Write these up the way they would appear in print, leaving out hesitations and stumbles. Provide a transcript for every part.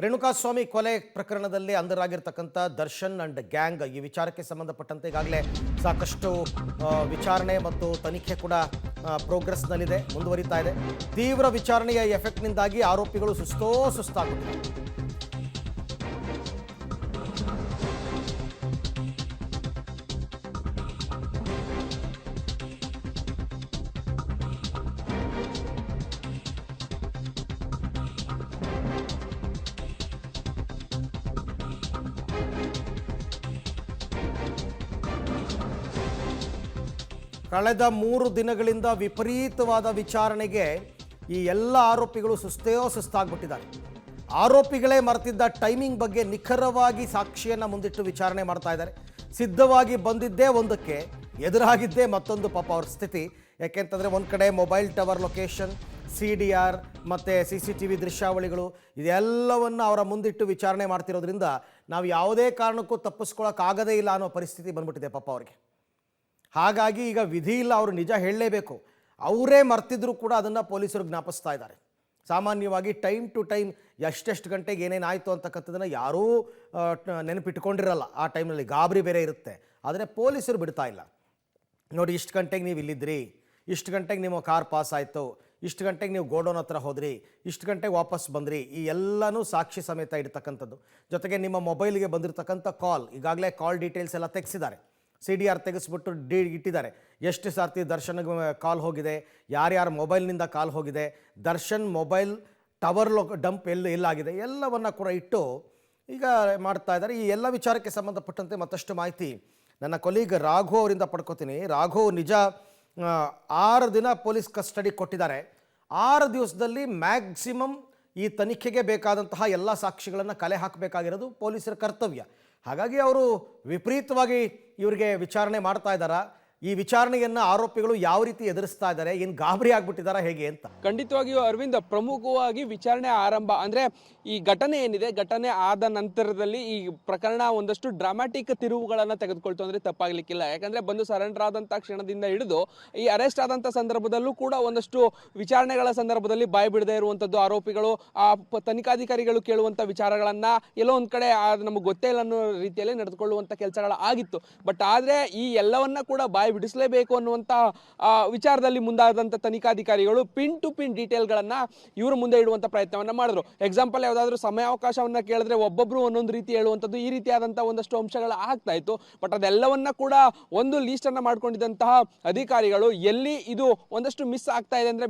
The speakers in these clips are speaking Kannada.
ರೇಣುಕಾಸ್ವಾಮಿ ಕೊಲೆ ಪ್ರಕರಣದಲ್ಲಿ ಅಂಧರಾಗಿರ್ತಕ್ಕಂಥ ದರ್ಶನ್ ಅಂಡ್ ಗ್ಯಾಂಗ್ ಈ ವಿಚಾರಕ್ಕೆ ಸಂಬಂಧಪಟ್ಟಂತೆ ಈಗಾಗಲೇ ಸಾಕಷ್ಟು ವಿಚಾರಣೆ ಮತ್ತು ತನಿಖೆ ಕೂಡ ಪ್ರೋಗ್ರೆಸ್ನಲ್ಲಿದೆ, ಮುಂದುವರಿತಾ ಇದೆ. ತೀವ್ರ ವಿಚಾರಣೆಯ ಎಫೆಕ್ಟ್ನಿಂದಾಗಿ ಆರೋಪಿಗಳು ಸುಸ್ತಾಗುತ್ತಿದ್ದಾರೆ. ಕಳೆದ 3 ದಿನಗಳಿಂದ ವಿಪರೀತವಾದ ವಿಚಾರಣೆಗೆ ಈ ಎಲ್ಲ ಆರೋಪಿಗಳು ಸುಸ್ತಾಗ್ಬಿಟ್ಟಿದ್ದಾರೆ. ಆರೋಪಿಗಳೇ ಮರೆತಿದ್ದ ಟೈಮಿಂಗ್ ಬಗ್ಗೆ ನಿಖರವಾಗಿ ಸಾಕ್ಷಿಯನ್ನು ಮುಂದಿಟ್ಟು ವಿಚಾರಣೆ ಮಾಡ್ತಾ ಇದ್ದಾರೆ. ಸಿದ್ಧವಾಗಿ ಬಂದಿದ್ದೇ ಒಂದಕ್ಕೆ, ಎದುರಾಗಿದ್ದೇ ಮತ್ತೊಂದು ಪಾಪ ಅವ್ರ ಸ್ಥಿತಿ. ಯಾಕೆಂತಂದರೆ ಒಂದು ಕಡೆ ಮೊಬೈಲ್ ಟವರ್ ಲೊಕೇಶನ್, CDR ಮತ್ತು CCTV ದೃಶ್ಯಾವಳಿಗಳು ಇದೆಲ್ಲವನ್ನು ಅವರ ಮುಂದಿಟ್ಟು ವಿಚಾರಣೆ ಮಾಡ್ತಿರೋದ್ರಿಂದ ನಾವು ಯಾವುದೇ ಕಾರಣಕ್ಕೂ ತಪ್ಪಿಸ್ಕೊಳ್ಳೋಕ್ಕಾಗದೇ ಇಲ್ಲ ಅನ್ನೋ ಪರಿಸ್ಥಿತಿ ಬಂದ್ಬಿಟ್ಟಿದೆ ಪಾಪ ಅವ್ರಿಗೆ. ಹಾಗಾಗಿ ಈಗ ವಿಧಿ ಇಲ್ಲ, ಅವರು ನಿಜ ಹೇಳಲೇಬೇಕು. ಅವರೇ ಮರ್ತಿದ್ರು ಕೂಡ ಅದನ್ನು ಪೊಲೀಸರು ಜ್ಞಾಪಿಸ್ತಾ ಇದ್ದಾರೆ. ಸಾಮಾನ್ಯವಾಗಿ ಟೈಮ್ ಟು ಟೈಮ್ ಎಷ್ಟೆಷ್ಟು ಗಂಟೆಗೆ ಏನೇನಾಯಿತು ಅಂತಕ್ಕಂಥದ್ದನ್ನು ಯಾರೂ ನೆನಪಿಟ್ಕೊಂಡಿರಲ್ಲ. ಆ ಟೈಮ್ನಲ್ಲಿ ಗಾಬರಿ ಬೇರೆ ಇರುತ್ತೆ. ಆದರೆ ಪೊಲೀಸರು ಬಿಡ್ತಾ ಇಲ್ಲ. ನೋಡಿ, ಇಷ್ಟು ಗಂಟೆಗೆ ನೀವು ಇಲ್ಲಿದ್ದಿರಿ, ಇಷ್ಟು ಗಂಟೆಗೆ ನಿಮ್ಮ ಕಾರ್ ಪಾಸ್ ಆಯಿತು, ಇಷ್ಟು ಗಂಟೆಗೆ ನೀವು ಗೋಡೌನ್ ಹತ್ರ ಹೋದ್ರಿ, ಇಷ್ಟು ಗಂಟೆಗೆ ವಾಪಸ್ ಬಂದ್ರಿ, ಈ ಎಲ್ಲನೂ ಸಾಕ್ಷಿ ಸಮೇತ ಇಡ್ತಕ್ಕಂಥದ್ದು. ಜೊತೆಗೆ ನಿಮ್ಮ ಮೊಬೈಲ್ಗೆ ಬಂದಿರತಕ್ಕಂಥ ಕಾಲ್, ಈಗಾಗಲೇ ಕಾಲ್ ಡೀಟೇಲ್ಸ್ ಎಲ್ಲ ತೆಗೆಸಿದ್ದಾರೆ. CDR ತೆಗೆಸ್ಬಿಟ್ಟು ಇಟ್ಟಿದ್ದಾರೆ. ಎಷ್ಟು ಸಾರ್ತಿ ದರ್ಶನ್ಗೆ ಕಾಲ್ ಹೋಗಿದೆ, ಯಾರ್ಯಾರ ಮೊಬೈಲ್ನಿಂದ ಕಾಲ್ ಹೋಗಿದೆ, ದರ್ಶನ್ ಮೊಬೈಲ್ ಟವರ್ ಡಂಪ್ ಎಲ್ಲಾಗಿದೆ, ಎಲ್ಲವನ್ನು ಕೂಡ ಇಟ್ಟು ಈಗ ಮಾಡ್ತಾ ಇದ್ದಾರೆ. ಈ ಎಲ್ಲ ವಿಚಾರಕ್ಕೆ ಸಂಬಂಧಪಟ್ಟಂತೆ ಮತ್ತಷ್ಟು ಮಾಹಿತಿ ನನ್ನ ಕೊಲೀಗ್ ರಾಘು ಅವರಿಂದ ಪಡ್ಕೋತೀನಿ. ರಾಘು, ನಿಜ 6 ದಿನ ಪೊಲೀಸ್ ಕಸ್ಟಡಿ ಕೊಟ್ಟಿದ್ದಾರೆ. 6 ದಿವಸದಲ್ಲಿ ಮ್ಯಾಕ್ಸಿಮಮ್ ಈ ತನಿಖೆಗೆ ಬೇಕಾದಂತಹ ಎಲ್ಲ ಸಾಕ್ಷಿಗಳನ್ನು ಕಲೆ ಹಾಕಬೇಕಾಗಿರೋದು ಪೊಲೀಸರ ಕರ್ತವ್ಯ. ಹಾಗಾಗಿ ಅವರು ವಿಪರೀತವಾಗಿ ಇವರಿಗೆ ವಿಚಾರಣೆ ಮಾಡ್ತಾ ಇದ್ದಾರಾ? ಈ ವಿಚಾರಣೆಯನ್ನು ಆರೋಪಿಗಳು ಯಾವ ರೀತಿ ಎದುರಿಸ್ತಾ ಇದ್ದಾರೆ? ಏನು ಗಾಬರಿ ಆಗ್ಬಿಟ್ಟಿದ್ದಾರಾ ಹೇಗೆ ಅಂತ? ಖಂಡಿತವಾಗಿಯೂ ಅರವಿಂದ್, ಪ್ರಮುಖವಾಗಿ ವಿಚಾರಣೆ ಆರಂಭ ಅಂದರೆ ಈ ಘಟನೆ ಏನಿದೆ, ಘಟನೆ ಆದ ನಂತರದಲ್ಲಿ ಈ ಪ್ರಕರಣ ಒಂದಷ್ಟು ಡ್ರಾಮ್ಯಾಟಿಕ್ ತಿರುವುಗಳನ್ನು ತೆಗೆದುಕೊಳ್ತು ಅಂದರೆ ತಪ್ಪಾಗಲಿಕ್ಕಿಲ್ಲ. ಯಾಕಂದರೆ ಬಂದು ಸರೆಂಡರ್ ಆದಂಥ ಕ್ಷಣದಿಂದ ಹಿಡಿದು ಈ ಅರೆಸ್ಟ್ ಆದಂಥ ಸಂದರ್ಭದಲ್ಲೂ ಕೂಡ ಒಂದಷ್ಟು ವಿಚಾರಣೆಗಳ ಸಂದರ್ಭದಲ್ಲಿ ಬಾಯಿ ಬಿಡದೇ ಇರುವಂಥದ್ದು, ಆರೋಪಿಗಳು ತನಿಖಾಧಿಕಾರಿಗಳು ಕೇಳುವಂಥ ವಿಚಾರಗಳನ್ನು ಎಲ್ಲೋ ಒಂದು ಕಡೆ ನಮಗೆ ಗೊತ್ತೇ ಇಲ್ಲ ಅನ್ನೋ ರೀತಿಯಲ್ಲಿ ನಡೆದುಕೊಳ್ಳುವಂಥ ಕೆಲಸಗಳು ಆಗಿತ್ತು. ಬಟ್ ಆದರೆ ಈ ಎಲ್ಲವನ್ನ ಕೂಡ ಬಾಯಿ ಬಿಡಿಸಲೇಬೇಕು ಅನ್ನುವಂಥ ವಿಚಾರದಲ್ಲಿ ಮುಂದಾದಂಥ ತನಿಖಾಧಿಕಾರಿಗಳು ಪಿನ್ ಟು ಪಿನ್ ಡೀಟೇಲ್ಗಳನ್ನು ಇವರು ಮುಂದೆ ಇಡುವಂಥ ಪ್ರಯತ್ನವನ್ನು ಮಾಡಿದ್ರು. ಎಕ್ಸಾಂಪಲ್ ಯಾವುದಾದ್ರೂ ಸಮಯಾವಕಾಶವನ್ನು ಕೇಳಿದ್ರೆ ಒಬ್ಬೊಬ್ಬರು ಒಂದೊಂದು ರೀತಿ ಹೇಳುವಂಥದ್ದು, ಈ ರೀತಿಯಾದಂಥ ಒಂದಷ್ಟು ಅಂಶಗಳು ಆಗ್ತಾ ಇತ್ತು. ಬಟ್ ಅದೆಲ್ಲವನ್ನ ಕೂಡ ಒಂದು ಲೀಸ್ಟನ್ನು ಮಾಡ್ಕೊಂಡಿದ್ದಂತಹ ಅಧಿಕಾರಿಗಳು ಎಲ್ಲಿ ಇದು ಒಂದಷ್ಟು ಮಿಸ್ ಆಗ್ತಾ ಇದೆ ಅಂದರೆ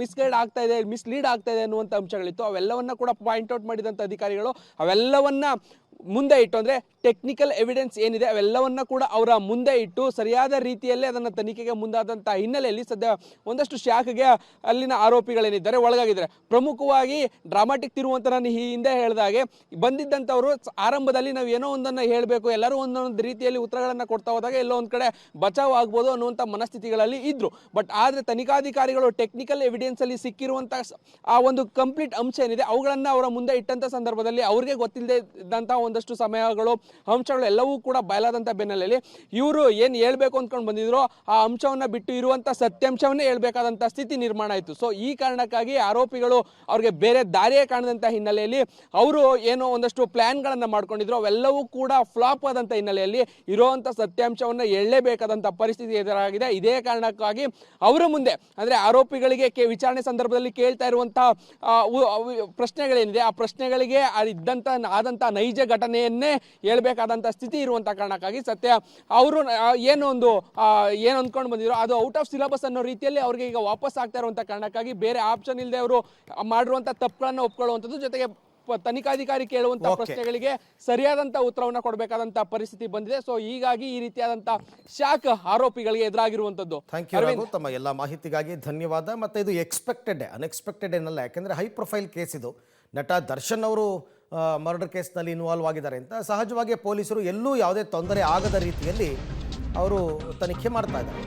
ಮಿಸ್ಗೈಡ್ ಆಗ್ತಾ ಇದೆ, ಮಿಸ್ಲೀಡ್ ಆಗ್ತಾ ಇದೆ ಅನ್ನುವಂಥ ಅಂಶಗಳಿತ್ತು. ಅವೆಲ್ಲವನ್ನ ಕೂಡ ಪಾಯಿಂಟ್ ಔಟ್ ಮಾಡಿದಂಥ ಅಧಿಕಾರಿಗಳು ಅವೆಲ್ಲವನ್ನ ಮುಂದೆ ಇಟ್ಟು, ಅಂದರೆ ಟೆಕ್ನಿಕಲ್ ಎವಿಡೆನ್ಸ್ ಏನಿದೆ ಅವೆಲ್ಲವನ್ನ ಕೂಡ ಅವರ ಮುಂದೆ ಇಟ್ಟು ಸರಿಯಾದ ರೀತಿಯಲ್ಲೇ ಅದನ್ನು ತನಿಖೆಗೆ ಮುಂದಾದಂಥ ಹಿನ್ನೆಲೆಯಲ್ಲಿ ಸದ್ಯ ಒಂದಷ್ಟು ಶಾಖೆಗೆ ಅಲ್ಲಿನ ಆರೋಪಿಗಳೇನಿದ್ದಾರೆ ಒಳಗಾಗಿದ್ದಾರೆ. ಪ್ರಮುಖವಾಗಿ ಡ್ರಾಮಾಟಿಕ್ ತಿರುವಂತ ನಾನು ಹಿಂದೆ ಹೇಳಿದಾಗೆ ಬಂದಿದ್ದಂಥವರು ಆರಂಭದಲ್ಲಿ ನಾವು ಏನೋ ಒಂದನ್ನು ಹೇಳಬೇಕು, ಎಲ್ಲರೂ ಒಂದೊಂದು ರೀತಿಯಲ್ಲಿ ಉತ್ತರಗಳನ್ನು ಕೊಡ್ತಾ ಹೋದಾಗ ಎಲ್ಲೋ ಒಂದು ಕಡೆ ಬಚಾವ್ ಆಗ್ಬೋದು ಅನ್ನುವಂಥ ಮನಸ್ಥಿತಿಗಳಲ್ಲಿ ಇದ್ರು. ಬಟ್ ಆದರೆ ತನಿಖಾಧಿಕಾರಿಗಳು ಟೆಕ್ನಿಕಲ್ ಎವಿಡೆನ್ಸಲ್ಲಿ ಸಿಕ್ಕಿರುವಂಥ ಆ ಒಂದು ಕಂಪ್ಲೀಟ್ ಅಂಶ ಏನಿದೆ ಅವುಗಳನ್ನು ಅವರ ಮುಂದೆ ಇಟ್ಟಂಥ ಸಂದರ್ಭದಲ್ಲಿ ಅವ್ರಿಗೆ ಗೊತ್ತಿಲ್ಲದೆ ಇದ್ದಂಥ ಒಂದಷ್ಟು ಸಮಯಗಳು, ಅಂಶಗಳು ಎಲ್ಲವೂ ಕೂಡ ಬಯಲಾದಂಥ ಬೆನ್ನಲ್ಲೇ ಇವರು ಏನು ಹೇಳ್ಬೇಕು ಅಂದ್ಕೊಂಡು ಬಂದಿದ್ರು ಆ ಅಂಶವನ್ನು ಬಿಟ್ಟು ಇರುವಂಥ ಸತ್ಯಾಂಶವನ್ನೇ ಹೇಳ್ಬೇಕಾದಂಥ ಸ್ಥಿತಿ ನಿರ್ಮಾಣ ಆಯಿತು. ಸೊ ಈ ಕಾರಣಕ್ಕಾಗಿ ಆರೋಪಿಗಳು ಅವ್ರಿಗೆ ಬೇರೆ ದಾರಿಯೇ ಕಾಣದಂಥ ಹಿನ್ನೆಲೆಯಲ್ಲಿ ಅವರು ಏನೋ ಒಂದಷ್ಟು ಪ್ಲ್ಯಾನ್ಗಳನ್ನು ಮಾಡ್ಕೊಂಡಿದ್ರು, ಅವೆಲ್ಲವೂ ಕೂಡ ಫ್ಲಾಪ್ ಆದಂಥ ಹಿನ್ನೆಲೆಯಲ್ಲಿ ಇರುವಂಥ ಸತ್ಯಾಂಶವನ್ನು ಹೇಳಲೇಬೇಕಾದಂಥ ಪರಿಸ್ಥಿತಿ ಎದುರಾಗಿದೆ. ಇದೇ ಕಾರಣಕ್ಕಾಗಿ ಅವರ ಮುಂದೆ ಅಂದರೆ ಆರೋಪಿಗಳಿಗೆ ವಿಚಾರಣೆ ಸಂದರ್ಭದಲ್ಲಿ ಕೇಳ್ತಾ ಇರುವಂಥ ಪ್ರಶ್ನೆಗಳೇನಿದೆ ಆ ಪ್ರಶ್ನೆಗಳಿಗೆ ಆದಂಥ ನೈಜ ಘಟನೆಯನ್ನೇ ಹೇಳ್ಬೇಕಾದಂಥ ಸ್ಥಿತಿ ಇರುವಂಥ ಕಾರಣಕ್ಕಾಗಿ ಸತ್ಯ ಅವರು ಏನು ಅಂದ್ಕೊಂಡು ಬಂದಿದ್ರು ಅದು ಔಟ್ ಆಫ್ ಸಿಲೆಬಸ್ ಅನ್ನೋ ರೀತಿಯಲ್ಲಿ ಅವ್ರಿಗೆ ಈಗ ವಾಪಸ್ ಆಗ್ತಾ ಇರುವಂಥ ಕಾರಣಕ್ಕಾಗಿ ಬೇರೆ ಆಪ್ಷನ್ ಇಲ್ಲದೆ ಅವರು ಮಾಡಿರುವಂಥ ತಪ್ಪುಗಳನ್ನು ಒಪ್ಕೊಳ್ಳುವಂಥದ್ದು, ಜೊತೆಗೆ ತನಿಖಾಧಿಕಾರಿ ಕೇಳುವಂಥ ಪ್ರಶ್ನೆಗಳಿಗೆ ಸರಿಯಾದಂಥ ಉತ್ತರವನ್ನು ಕೊಡಬೇಕಾದಂಥ ಪರಿಸ್ಥಿತಿ ಬಂದಿದೆ. ಸೊ ಹೀಗಾಗಿ ಈ ರೀತಿಯಾದಂಥ ಶಾಕ್ ಆರೋಪಿಗಳಿಗೆ ಎದುರಾಗಿರುವಂಥದ್ದು. Thank you. ತಮ್ಮ ಎಲ್ಲ ಮಾಹಿತಿಗಾಗಿ ಧನ್ಯವಾದ. ಮತ್ತು ಇದು ಅನ್ಎಕ್ಸ್ಪೆಕ್ಟೆಡ್ ಏನಲ್ಲ, ಯಾಕೆಂದರೆ ಹೈ ಪ್ರೊಫೈಲ್ ಕೇಸ್ ಇದು. ನಟ ದರ್ಶನ್ ಅವರು ಮರ್ಡರ್ ಕೇಸ್ನಲ್ಲಿ ಇನ್ವಾಲ್ವ್ ಆಗಿದ್ದಾರೆ ಅಂತ ಸಹಜವಾಗಿ ಪೊಲೀಸರು ಎಲ್ಲೂ ಯಾವುದೇ ತೊಂದರೆ ಆಗದ ರೀತಿಯಲ್ಲಿ ಅವರು ತನಿಖೆ ಮಾಡ್ತಾ ಇದ್ದಾರೆ.